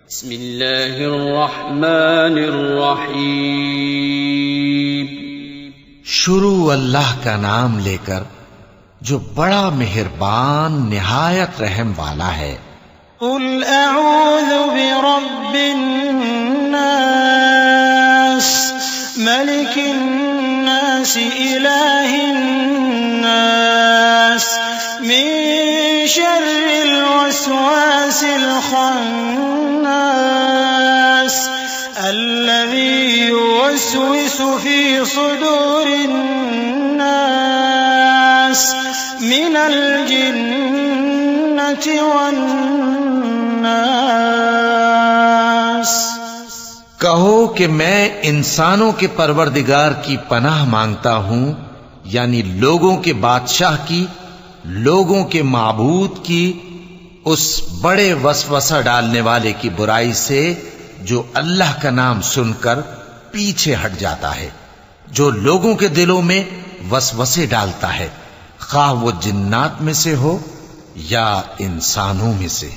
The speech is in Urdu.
بسم اللہ الرحمن الرحیم. شروع اللہ کا نام لے کر جو بڑا مہربان نہایت رحم والا ہے. قل اعوذ برب الناس ملک الناس الہ الناس من شر الوسواس الخناس الذي يوسوس في صدور الناس من الجنة والناس. کہو کہ میں انسانوں کے پروردگار کی پناہ مانگتا ہوں، یعنی لوگوں کے بادشاہ کی، لوگوں کے معبود کی، اس بڑے وسوسہ ڈالنے والے کی برائی سے جو اللہ کا نام سن کر پیچھے ہٹ جاتا ہے، جو لوگوں کے دلوں میں وسوسے ڈالتا ہے، خواہ وہ جنات میں سے ہو یا انسانوں میں سے.